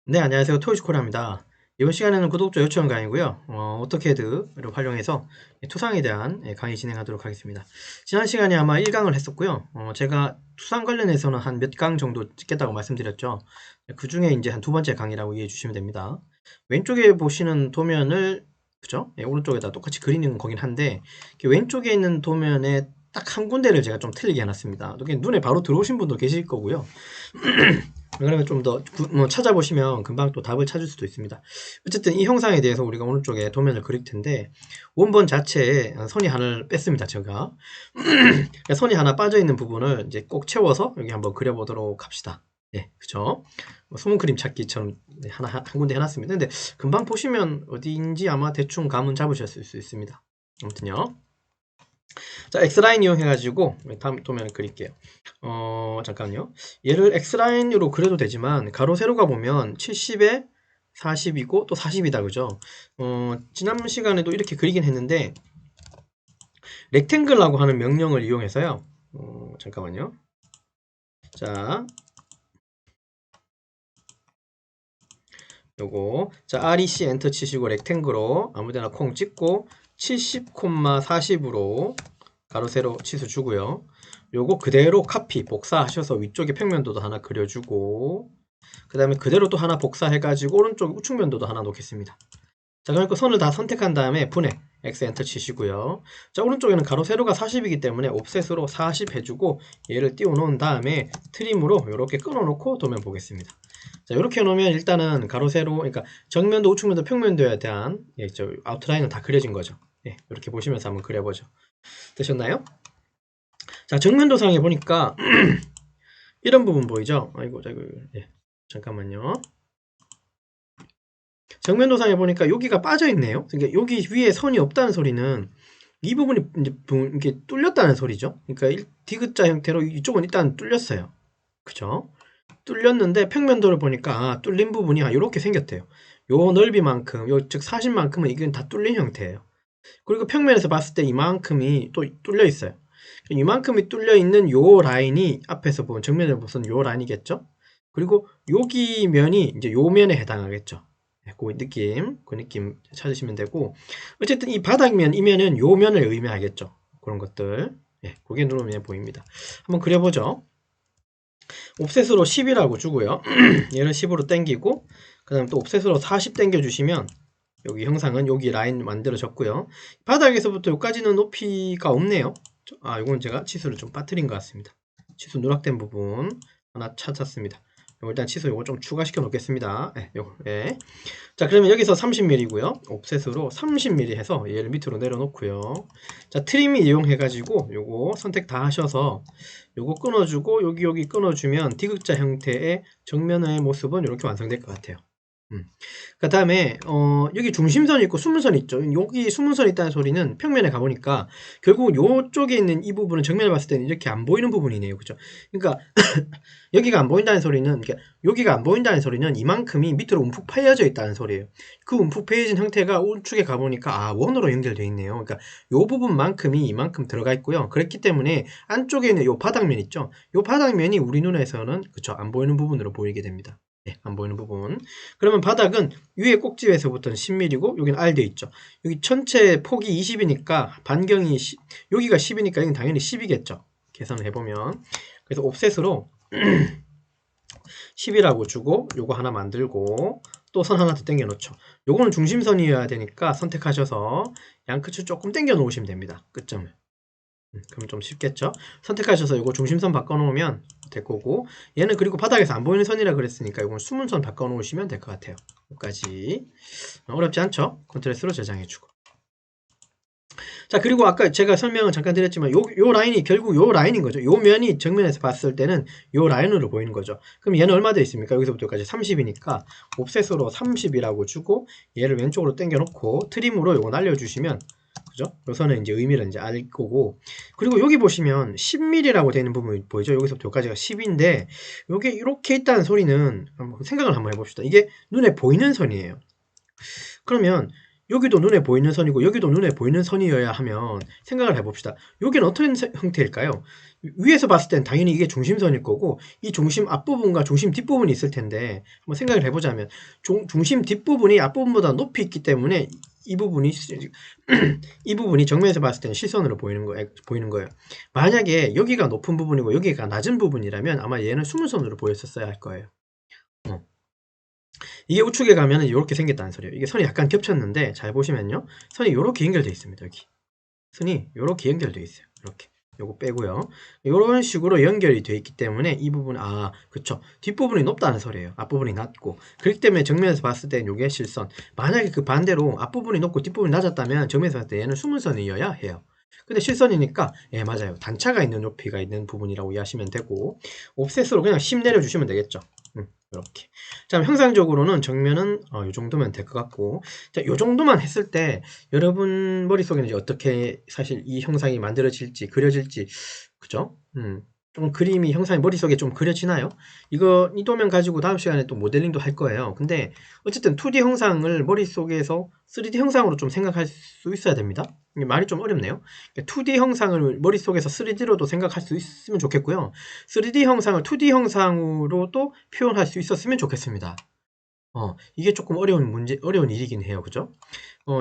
네, 안녕하세요. 토이스코리아입니다. 이번 시간에는 구독자 요청 강의고요. 오토캐드를 활용해서 투상에 대한 강의 진행하도록 하겠습니다. 지난 시간에 아마 1강을 했었고요. 제가 투상 관련해서는 한 몇 강 정도 찍겠다고 말씀드렸죠. 그 중에 이제 한 두 번째 강의라고 이해해 주시면 됩니다. 왼쪽에 보시는 도면을, 그죠? 오른쪽에다 똑같이 그리는 거긴 한데, 왼쪽에 있는 도면에 딱 한 군데를 제가 좀 틀리게 해놨습니다. 눈에 바로 들어오신 분도 계실 거고요. 그러면 좀 더 찾아보시면 금방 또 답을 찾을 수도 있습니다. 어쨌든 이 형상에 대해서 우리가 오른쪽에 도면을 그릴 텐데, 원본 자체에 선이 하나를 뺐습니다, 제가. 선이 하나 빠져있는 부분을 이제 꼭 채워서 여기 한번 그려보도록 합시다. 예, 그죠? 소문 그림 찾기처럼 한 군데 해놨습니다. 근데 금방 보시면 어디인지 아마 대충 감은 잡으셨을 수 있습니다. 아무튼요. 자, X라인 이용해가지고 다음 도면을 그릴게요. 잠깐요. 얘를 X라인으로 그려도 되지만 가로 세로가 보면 70에 40이고 또 40이다, 그죠? 지난 시간에도 이렇게 그리긴 했는데 렉탱글라고 하는 명령을 이용해서요. 잠깐만요. 자, 요거 자 REC 엔터 치시고 렉탱글로 아무데나 콩 찍고 70, 40으로 가로 세로 치수 주고요. 요거 그대로 카피 복사하셔서 위쪽에 평면도도 하나 그려주고 그 다음에 그대로 또 하나 복사해가지고 오른쪽 우측면도도 하나 놓겠습니다. 자, 그러니까 선을 다 선택한 다음에 분해 X 엔터 치시고요. 자, 오른쪽에는 가로 세로가 40이기 때문에 옵셋으로 40 해주고 얘를 띄워 놓은 다음에 트림으로 이렇게 끊어 놓고 도면 보겠습니다. 자, 이렇게 해놓으면 일단은 가로 세로, 그러니까 정면도 우측면도 평면도에 대한 아웃라인은 다 그려진 거죠. 예, 이렇게 보시면서 한번 그려보죠. 되셨나요? 자, 정면도상에 보니까 이런 부분 보이죠? 아이고, 예, 잠깐만요. 정면도상에 보니까 여기가 빠져 있네요. 그러니까 여기 위에 선이 없다는 소리는 이 부분이 이제 이렇게 뚫렸다는 소리죠. 그러니까 디귿자 형태로 이쪽은 일단 뚫렸어요. 그죠? 뚫렸는데 평면도를 보니까 뚫린 부분이 이렇게 생겼대요. 요 넓이만큼, 즉 40만큼은 이건 다 뚫린 형태예요. 그리고 평면에서 봤을 때 이만큼이 또 뚫려 있어요. 이만큼이 뚫려 있는 요 라인이 앞에서 본 정면을 보선 요 라인이겠죠? 그리고 여기 면이 이제 요 면에 해당하겠죠. 그 느낌 찾으시면 되고, 어쨌든 이 바닥면, 이면은 요 면을 의미하겠죠. 그런 것들. 예, 그게 눈에 보입니다. 한번 그려보죠. 옵셋으로 10이라고 주고요. 얘를 10으로 땡기고, 그 다음 또 옵셋으로 40 땡겨주시면, 여기 형상은 여기 라인 만들어졌고요. 바닥에서부터 여기까지는 높이가 없네요. 이건 제가 치수를 좀 빠뜨린 것 같습니다. 치수 누락된 부분 하나 찾았습니다. 일단 치수 요거 좀 추가시켜 놓겠습니다. 네, 요거, 네. 자, 그러면 여기서 30mm고요. 옵셋으로 30mm 해서 얘를 밑으로 내려놓고요. 자, 트림 이용해가지고 요거 선택 다 하셔서 요거 끊어주고 여기 끊어주면 디귿자 형태의 정면의 모습은 이렇게 완성될 것 같아요. 그 다음에 여기 중심선이 있고 수문선이 있죠. 여기 수문선이 있다는 소리는 평면에 가보니까 결국 요쪽에 있는 이 부분은 정면에 봤을 때는 이렇게 안 보이는 부분이네요. 그죠? 그러니까 여기가 안 보인다는 소리는, 그러니까 여기가 안 보인다는 소리는 이만큼이 밑으로 움푹 파여져 있다는 소리예요. 그 움푹 파여진 형태가 우측에 가보니까 원으로 연결되어 있네요. 그러니까 요 부분만큼이 이만큼 들어가 있고요. 그랬기 때문에 안쪽에 있는 요 바닥면 있죠. 요 바닥면이 우리 눈에서는 그쵸, 안 보이는 부분으로 보이게 됩니다. 네, 안 보이는 부분. 그러면 바닥은 위에 꼭지에서부터는 10mm고 여기는 R 되어 있죠. 여기 전체 폭이 20이니까 반경이 여기가 10이니까 여기는 당연히 10이겠죠. 계산을 해보면. 그래서 옵셋으로 10이라고 주고 요거 하나 만들고 또 선 하나 더 당겨 놓죠. 요거는 중심선이어야 되니까 선택하셔서 양끝을 조금 당겨 놓으시면 됩니다. 끝점을. 그럼 좀 쉽겠죠? 선택하셔서 이거 중심선 바꿔놓으면 될 거고, 얘는 그리고 바닥에서 안 보이는 선이라 그랬으니까 이건 수문선 바꿔놓으시면 될 것 같아요. 여기까지. 어렵지 않죠? 컨트롤 S로 저장해주고. 자, 그리고 아까 제가 설명을 잠깐 드렸지만 요 라인이 결국 요 라인인 거죠. 요 면이 정면에서 봤을 때는 요 라인으로 보이는 거죠. 그럼 얘는 얼마 돼 있습니까? 여기서부터 여기까지 30이니까 옵셋으로 30이라고 주고 얘를 왼쪽으로 당겨 놓고 트림으로 요거 날려주시면, 그죠? 요 선은 이제 의미를 이제 알 거고, 그리고 여기 보시면 10mm라고 되는 부분 보이죠? 여기서부터 여기까지가 10인데 요게 이렇게 있다는 소리는 한번 생각을 한번 해봅시다. 이게 눈에 보이는 선이에요. 그러면 여기도 눈에 보이는 선이고 여기도 눈에 보이는 선이어야 하면 생각을 해봅시다. 여기는 어떤 형태일까요? 위에서 봤을 땐 당연히 이게 중심선일 거고 이 중심 앞부분과 중심 뒷부분이 있을 텐데 한번 생각을 해보자면 중심 뒷부분이 앞부분보다 높이 있기 때문에 이 부분이 이 부분이 정면에서 봤을 때는 실선으로 보이는 거예요. 만약에 여기가 높은 부분이고 여기가 낮은 부분이라면 아마 얘는 수문선으로 보였었어야 할 거예요. 이게 우측에 가면은 이렇게 생겼다는 소리예요. 이게 선이 약간 겹쳤는데 잘 보시면요. 선이 이렇게 연결되어 있습니다. 여기. 선이 이렇게 연결되어 있어요. 이렇게. 요거 빼고요. 이런 식으로 연결이 되어 있기 때문에 이 부분, 그쵸. 뒷부분이 높다는 소리예요. 앞부분이 낮고. 그렇기 때문에 정면에서 봤을 때 요게 실선. 만약에 그 반대로 앞부분이 높고 뒷부분이 낮았다면 정면에서 봤을 때 얘는 수문선이어야 해요. 근데 실선이니까, 예, 맞아요. 단차가 있는 높이가 있는 부분이라고 이해하시면 되고, 옵셋으로 그냥 10 내려주시면 되겠죠. 이렇게. 자, 형상적으로는 정면은 이 정도면 될 것 같고, 자, 이 정도만 했을 때 여러분 머릿속에는 이제 어떻게 사실 이 형상이 만들어질지 그려질지, 그죠? 좀 그림이 형상이 머릿속에 좀 그려지나요? 이 도면 가지고 다음 시간에 또 모델링도 할 거예요. 근데 어쨌든 2D 형상을 머릿속에서 3D 형상으로 좀 생각할 수 있어야 됩니다. 이게 말이 좀 어렵네요. 2D 형상을 머릿속에서 3D로도 생각할 수 있으면 좋겠고요. 3D 형상을 2D 형상으로도 표현할 수 있었으면 좋겠습니다. 이게 조금 어려운 일이긴 해요. 그죠?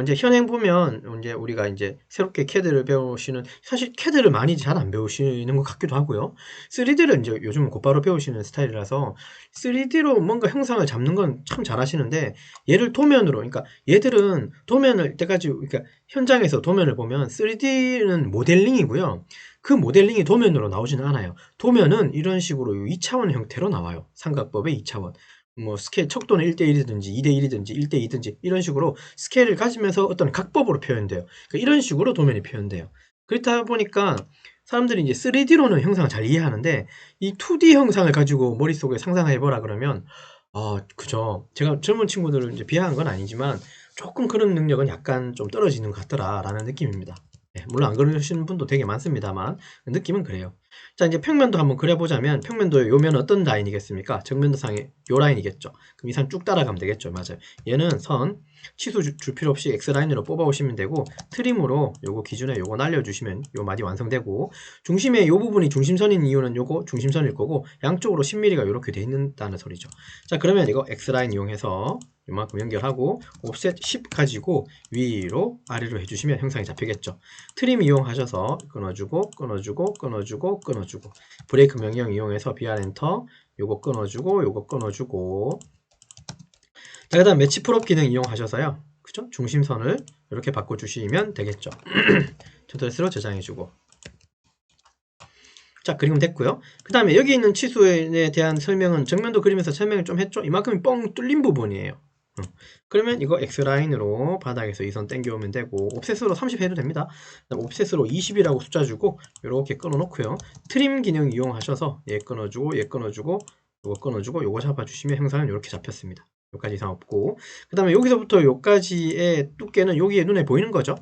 이제 현행 보면, 이제 우리가 이제 새롭게 CAD를 배우시는, 사실 CAD를 많이 잘 안 배우시는 것 같기도 하고요. 3D를 이제 요즘 곧바로 배우시는 스타일이라서 3D로 뭔가 형상을 잡는 건 참 잘하시는데, 얘를 도면으로, 그러니까 얘들은 도면을 때까지, 그러니까 현장에서 도면을 보면 3D는 모델링이고요. 그 모델링이 도면으로 나오지는 않아요. 도면은 이런 식으로 2차원 형태로 나와요. 삼각법의 2차원. 뭐 스케일 척도는 1대1이든지 2대1이든지 1대2든지 이런 식으로 스케일을 가지면서 어떤 각법으로 표현돼요. 그러니까 이런 식으로 도면이 표현돼요. 그렇다 보니까 사람들이 이제 3D로는 형상을 잘 이해하는데 이 2D 형상을 가지고 머릿속에 상상해보라 그러면 그죠. 제가 젊은 친구들을 이제 비하한 건 아니지만 조금 그런 능력은 약간 좀 떨어지는 것 같더라라는 느낌입니다. 네, 물론 안 그러시는 분도 되게 많습니다만 느낌은 그래요. 자, 이제 평면도 한번 그려보자면 평면도 요면 어떤 라인이겠습니까? 정면도상의 요 라인이겠죠. 그럼 이 선 쭉 따라가면 되겠죠. 맞아요. 얘는 선 치수 줄 필요 없이 X라인으로 뽑아오시면 되고 트림으로 요거 기준에 요거 날려주시면 요 마디 완성되고 중심의 요 부분이 중심선인 이유는 요거 중심선일 거고 양쪽으로 10mm가 이렇게 돼 있다는 소리죠. 자, 그러면 이거 X라인 이용해서 요만큼 연결하고 옵셋 10 가지고 위로 아래로 해주시면 형상이 잡히겠죠. 트림 이용하셔서 끊어주고 끊어주고 끊어주고 끊어주고 브레이크 명령 이용해서 BR 엔터 요거 끊어주고 요거 끊어주고 자, 그 다음 매치 프롭 기능 이용하셔서요. 그죠? 중심선을 이렇게 바꿔주시면 되겠죠. 튜토리얼로 저장해주고 자, 그리면 됐고요. 그 다음에 여기 있는 치수에 대한 설명은 정면도 그리면서 설명을 좀 했죠. 이만큼이 뻥 뚫린 부분이에요. 그러면 이거 X라인으로 바닥에서 이 선 당겨오면 되고 옵셋으로 30 해도 됩니다. 그다음 옵셋으로 20이라고 숫자 주고 이렇게 끊어 놓고요. 트림 기능 이용하셔서 얘 끊어주고 얘 끊어주고 요거 끊어주고 요거 잡아주시면 형상은 이렇게 잡혔습니다. 여기까지 이상 없고 그 다음에 여기서부터 여기까지의 두께는 여기에 눈에 보이는 거죠.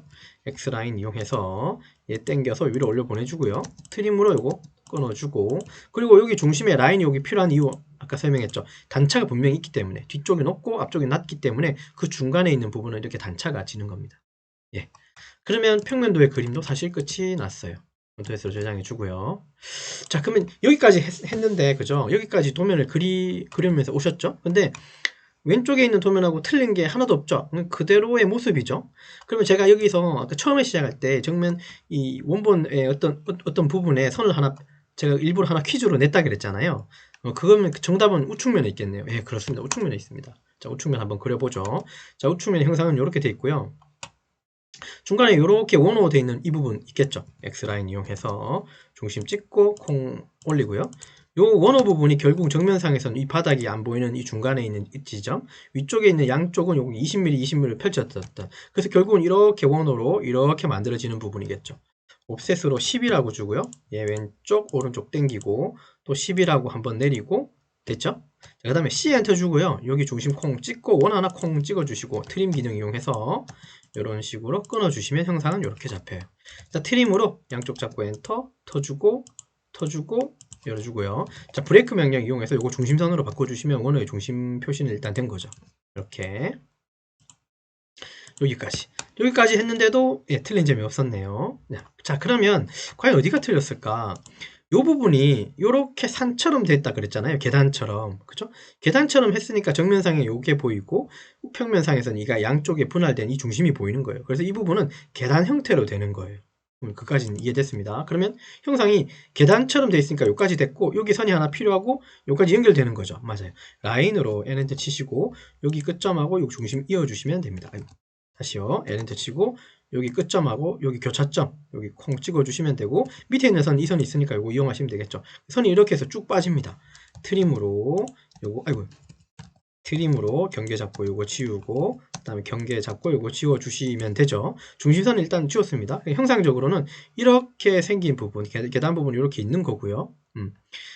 X라인 이용해서 얘 당겨서 위로 올려 보내주고요. 트림으로 요거 끊어주고 그리고 여기 중심에 라인이 여기 필요한 이유 아까 설명했죠. 단차가 분명히 있기 때문에 뒤쪽이 높고 앞쪽이 낮기 때문에 그 중간에 있는 부분은 이렇게 단차가 지는 겁니다. 예. 그러면 평면도의 그림도 사실 끝이 났어요. 노트에서 저장해 주고요. 자, 그러면 여기까지 했는데 그죠? 여기까지 도면을 그리면서 오셨죠? 근데 왼쪽에 있는 도면하고 틀린 게 하나도 없죠. 그대로의 모습이죠. 그러면 제가 여기서 아까 처음에 시작할 때 정면 이 원본의 어떤 부분에 선을 하나 제가 일부러 하나 퀴즈로 냈다 그랬잖아요. 그거면 정답은 우측면에 있겠네요. 예, 그렇습니다. 우측면에 있습니다. 자, 우측면 한번 그려보죠. 자, 우측면 형상은 이렇게 되어 있고요. 중간에 이렇게 원으로 되어 있는 이 부분 있겠죠. X라인 이용해서 중심 찍고 콩 올리고요. 요 원호 부분이 결국 정면상에서는 이 바닥이 안 보이는 이 중간에 있는 이 지점 위쪽에 있는 양쪽은 요거 20mm 20mm를 펼쳤다. 그래서 결국은 이렇게 원호로 이렇게 만들어지는 부분이겠죠. 옵셋으로 10이라고 주고요. 얘 왼쪽 오른쪽 당기고 또 10이라고 한번 내리고 됐죠? 그 다음에 C 엔터 주고요. 여기 중심 콩 찍고 원 하나 콩 찍어 주시고 트림 기능 이용해서 이런 식으로 끊어 주시면 형상은 이렇게 잡혀요. 자, 트림으로 양쪽 잡고 엔터 터주고 터주고 열어주고요. 자, 브레이크 명령 이용해서 이거 중심선으로 바꿔주시면 원호의 중심 표시는 일단 된 거죠. 이렇게 여기까지 했는데도 예, 틀린 점이 없었네요. 자, 그러면 과연 어디가 틀렸을까? 요 부분이 요렇게 산처럼 됐다 그랬잖아요. 계단처럼. 그죠? 계단처럼 했으니까 정면상에 요게 보이고 평면상에서는 이가 양쪽에 분할된 이 중심이 보이는 거예요. 그래서 이 부분은 계단 형태로 되는 거예요. 그까지는 이해됐습니다. 그러면 형상이 계단처럼 돼 있으니까 요까지 됐고 여기 선이 하나 필요하고 요까지 연결되는 거죠. 맞아요. 라인으로 N엔터 치시고 여기 끝점하고 요 중심 이어주시면 됩니다. 다시요. N엔터 치고 여기 끝점하고 여기 교차점 여기 콩 찍어주시면 되고 밑에 있는 선 이 선이 있으니까 요거 이용하시면 되겠죠. 선이 이렇게 해서 쭉 빠집니다. 트림으로 요거 트림으로 경계 잡고 요거 지우고 그 다음에 경계 잡고 요거 지워주시면 되죠. 중심선을 일단 지웠습니다. 형상적으로는 이렇게 생긴 부분 계단 부분이 이렇게 있는 거고요.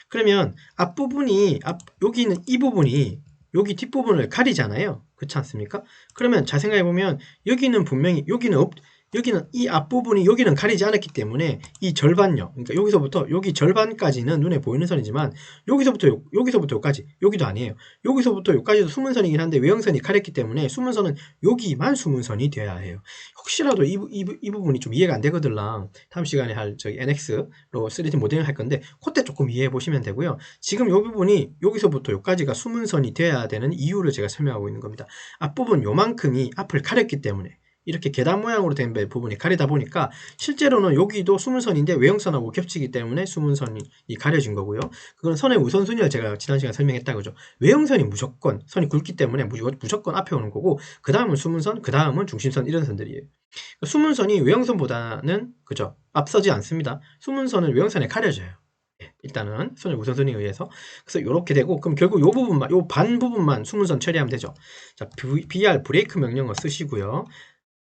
그러면 앞부분이 여기는 이 부분이 여기 뒷부분을 가리잖아요. 그렇지 않습니까? 그러면 잘 생각해보면 여기는 분명히 여기는 이 앞부분이 여기는 가리지 않았기 때문에 이 절반요. 그러니까 여기서부터 여기 절반까지는 눈에 보이는 선이지만 여기서부터 여기까지 여기도 아니에요. 여기서부터 여기까지도 숨은선이긴 한데 외형선이 가렸기 때문에 숨은선은 여기만 숨은선이 돼야 해요. 혹시라도 이 부분이 좀 이해가 안 되거들랑 다음 시간에 할 저기 NX로 3D 모델링 할 건데 그때 조금 이해해 보시면 되고요. 지금 이 부분이 여기서부터 여기까지가 숨은선이 돼야 되는 이유를 제가 설명하고 있는 겁니다. 앞부분 요만큼이 앞을 가렸기 때문에 이렇게 계단 모양으로 된 부분이 가리다 보니까 실제로는 여기도 숨은선인데 외형선하고 겹치기 때문에 숨은선이 가려진 거고요. 그건 선의 우선순위를 제가 지난 시간에 설명했다 그죠. 외형선이 무조건 선이 굵기 때문에 무조건 앞에 오는 거고 그 다음은 숨은선, 그 다음은 중심선 이런 선들이에요. 숨은선이 외형선보다는 그죠 앞서지 않습니다. 숨은선은 외형선에 가려져요. 일단은 선의 우선순위에 의해서 그래서 이렇게 되고 그럼 결국 요 부분만 요 반 부분만 숨은선 처리하면 되죠. 자, BR 브레이크 명령어 쓰시고요.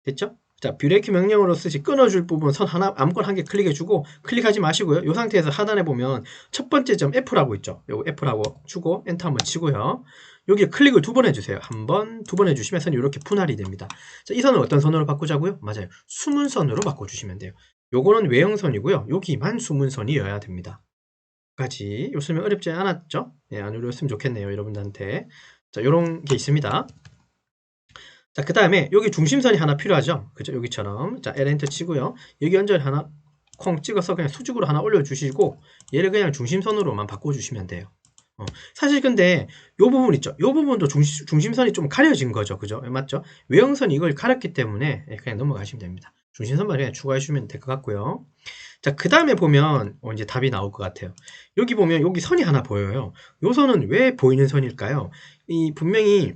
됐죠? 자, 브레이크 명령으로 끊어줄 부분 선 하나 아무거나 한 개 클릭해주고 클릭하지 마시고요. 이 상태에서 하단에 보면 첫 번째 점 F라고 있죠. 요거 F라고 주고 엔터 한번 치고요. 여기 클릭을 2번 해주세요. 한 번, 2번 해주시면 선이 이렇게 분할이 됩니다. 자, 이 선은 어떤 선으로 바꾸자고요? 맞아요. 숨은선으로 바꿔주시면 돼요. 요거는 외형선이고요. 여기만 숨은선이어야 됩니다. 까지 요 설명 어렵지 않았죠? 예, 안 어려웠으면 좋겠네요. 여러분들한테. 자, 요런 게 있습니다. 자, 그 다음에 여기 중심선이 하나 필요하죠. 그죠? 여기처럼. 자, L 엔터 치고요. 여기 연결 하나 콩 찍어서 그냥 수직으로 하나 올려주시고 얘를 그냥 중심선으로만 바꿔주시면 돼요. 사실 근데 요 부분 있죠. 요 부분도 중심선이 좀 가려진 거죠. 그죠? 맞죠? 외형선이 이걸 가렸기 때문에 그냥 넘어가시면 됩니다. 중심선만 그냥 추가해 주시면 될 것 같고요. 자, 그 다음에 보면 이제 답이 나올 것 같아요. 여기 보면 여기 선이 하나 보여요. 요 선은 왜 보이는 선일까요? 분명히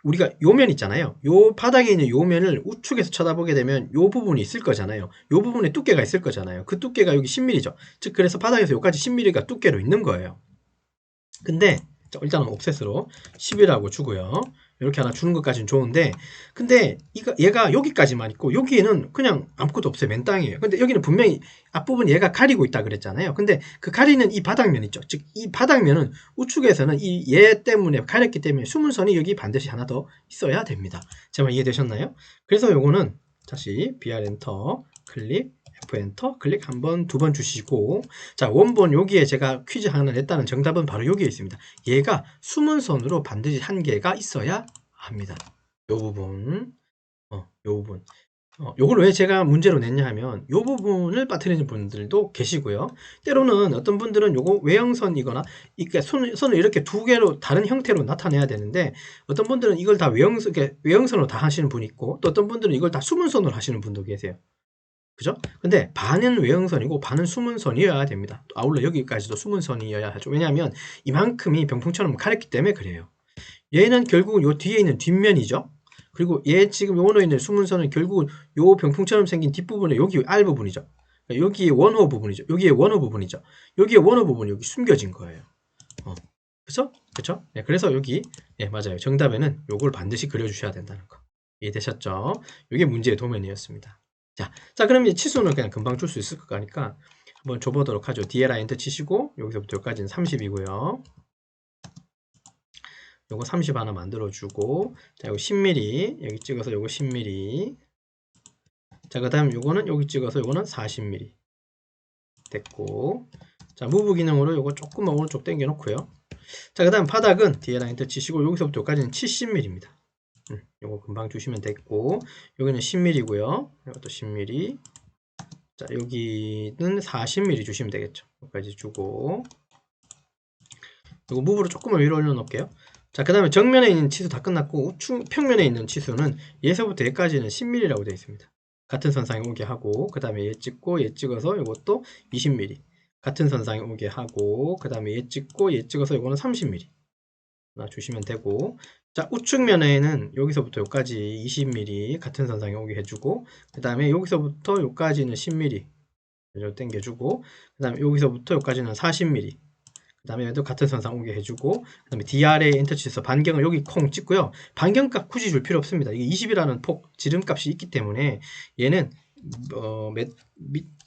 우리가 요 면 있잖아요. 요 바닥에 있는 요 면을 우측에서 쳐다보게 되면 요 부분이 있을 거잖아요. 요 부분에 두께가 있을 거잖아요. 그 두께가 여기 10mm죠. 즉 그래서 바닥에서 여기까지 10mm가 두께로 있는 거예요. 근데 일단은 옵셋으로 10이라고 주고요. 이렇게 하나 주는 것까지는 좋은데 근데 얘가 여기까지만 있고 여기에는 그냥 아무것도 없어요. 맨 땅이에요. 근데 여기는 분명히 앞부분 얘가 가리고 있다 그랬잖아요. 근데 그 가리는 이 바닥면 있죠. 즉 이 바닥면은 우측에서는 얘 때문에 가렸기 때문에 숨은선이 여기 반드시 하나 더 있어야 됩니다. 제 말 이해되셨나요? 그래서 요거는 다시 BR 엔터 클릭 F 엔터 클릭 한 번, 2번 주시고 자, 원본 여기에 제가 퀴즈 하나 냈다는 정답은 바로 여기에 있습니다. 얘가 숨은선으로 반드시 한 개가 있어야 합니다. 요 부분 요 부분 요걸 왜 제가 문제로 냈냐 하면 요 부분을 빠뜨리는 분들도 계시고요. 때로는 어떤 분들은 요거 외형선이거나 이렇게 선을 이렇게 두 개로 다른 형태로 나타내야 되는데 어떤 분들은 이걸 다 외형선으로 다 하시는 분이 있고 또 어떤 분들은 이걸 다 숨은선으로 하시는 분도 계세요. 그죠? 근데 반은 외형선이고 반은 숨은선이어야 됩니다. 아울러 여기까지도 숨은선이어야 하죠. 왜냐하면 이만큼이 병풍처럼 가렸기 때문에 그래요. 얘는 결국은 요 뒤에 있는 뒷면이죠. 그리고 얘 지금 요원호에 있는 숨은선은 결국은 요 병풍처럼 생긴 뒷부분에 여기 R 부분이죠. 여기에 원호 부분이죠. 여기에 원호 부분이죠. 여기에 원호 부분이 여기 숨겨진 거예요. 그죠? 그쵸? 네, 그래서 여기 맞아요. 정답에는 요걸 반드시 그려주셔야 된다는 거. 이해되셨죠? 이게 문제의 도면이었습니다. 자, 그럼 이제 치수는 그냥 금방 줄 수 있을 것 같으니까 한번 줘보도록 하죠. DLI 엔터 치시고 여기서부터 여기까지는 30이고요. 요거 30 하나 만들어주고 자, 요거 10mm 여기 찍어서 요거 10mm 자, 그 다음 요거는 여기 찍어서 요거는 40mm 됐고 자, 무브 기능으로 요거 조금만 오른쪽 당겨 놓고요. 자, 그 다음 바닥은 DLI 엔터 치시고 여기서부터 여기까지는 70mm입니다. 요거 금방 주시면 됐고, 여기는 10mm고요. 이것도 10mm. 자, 여기는 40mm 주시면 되겠죠. 여기까지 주고, 이거 무브로 조금만 위로 올려놓을게요. 자, 그 다음에 정면에 있는 치수 다 끝났고, 우측 평면에 있는 치수는 얘서부터 얘까지는 10mm라고 되어 있습니다. 같은 선상에 오게 하고, 그 다음에 얘 찍고, 얘 찍어서 이것도 20mm. 같은 선상에 오게 하고, 그 다음에 얘 찍고, 얘 찍어서 이거는 30mm. 주시면 되고, 자, 우측면에는 여기서부터 여기까지 20mm 같은 선상에 오게 해주고, 그 다음에 여기서부터 여기까지는 10mm 당겨주고, 그 다음에 여기서부터 여기까지는 40mm, 그 다음에 얘도 같은 선상 오게 해주고, 그 다음에 DRA 엔터 치셔서 반경을 여기 콩 찍고요. 반경값 굳이 줄 필요 없습니다. 이게 20이라는 폭 지름값이 있기 때문에 얘는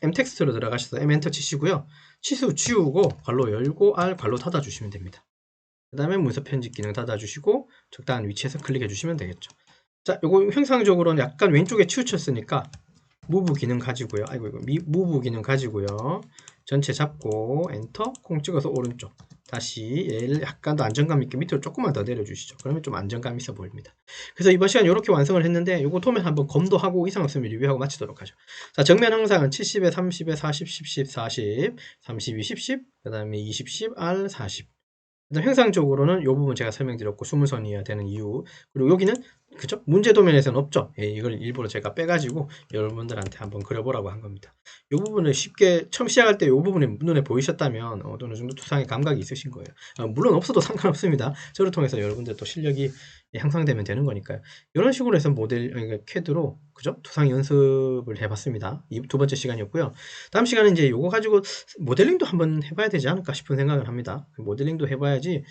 m텍스트로 들어가셔서 m 엔터 치시고요. 치수 지우고 괄로 열고 R 괄로 닫아 주시면 됩니다. 그 다음에 문서 편집 기능 닫아주시고 적당한 위치에서 클릭해 주시면 되겠죠. 자, 요거 형상적으로는 약간 왼쪽에 치우쳤으니까 무브 기능 가지고요. 아이고, 이거 무브 기능 가지고요. 전체 잡고 엔터 콩 찍어서 오른쪽 다시 얘를 약간 더 안정감 있게 밑으로 조금만 더 내려주시죠. 그러면 좀 안정감 있어 보입니다. 그래서 이번 시간 이렇게 완성을 했는데 요거 도면 한번 검도하고 이상 없으면 리뷰하고 마치도록 하죠. 자, 정면 형상은 70에 30에 40, 10, 10, 40, 32, 10, 10, 그 다음에 20, 10, R, 40. 형상적으로는 이 부분 제가 설명드렸고, 수무선이어야 되는 이유, 그리고 여기는 그죠? 문제 도면에서는 없죠. 예, 이걸 일부러 제가 빼가지고 여러분들한테 한번 그려보라고 한 겁니다. 이 부분을 쉽게 처음 시작할 때 이 부분이 눈에 보이셨다면 어느 정도 투상의 감각이 있으신 거예요. 물론 없어도 상관없습니다. 저를 통해서 여러분들 또 실력이 향상되면 되는 거니까요. 이런 식으로 해서 그러니까 CAD로 그죠? 투상 연습을 해봤습니다. 이 두 번째 시간이었고요. 다음 시간은 이제 이거 가지고 모델링도 한번 해봐야 되지 않을까 싶은 생각을 합니다. 모델링도 해봐야지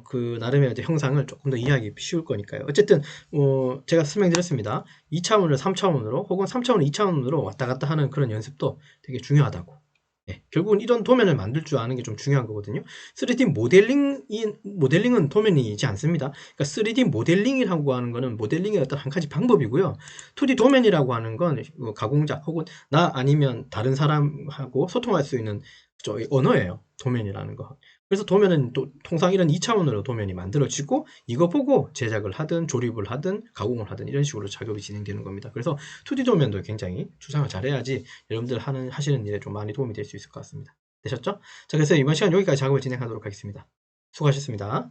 그 나름의 형상을 조금 더 이해하기 쉬울 거니까요. 어쨌든 제가 설명드렸습니다. 2차원을 3차원으로 혹은 3차원을 2차원으로 왔다 갔다 하는 그런 연습도 되게 중요하다고. 예, 결국은 이런 도면을 만들 줄 아는 게 좀 중요한 거거든요. 3D 모델링은 도면이지 않습니다. 그러니까 3D 모델링이라고 하는 거는 모델링의 어떤 한 가지 방법이고요. 2D 도면이라고 하는 건 가공자 혹은 나 아니면 다른 사람하고 소통할 수 있는 언어예요. 도면이라는 거. 그래서 도면은 또 통상 이런 2차원으로 도면이 만들어지고 이거 보고 제작을 하든 조립을 하든 가공을 하든 이런 식으로 작업이 진행되는 겁니다. 그래서 2D 도면도 굉장히 추상을 잘해야지 여러분들 하시는 일에 좀 많이 도움이 될 수 있을 것 같습니다. 되셨죠? 자, 그래서 이번 시간 여기까지 작업을 진행하도록 하겠습니다. 수고하셨습니다.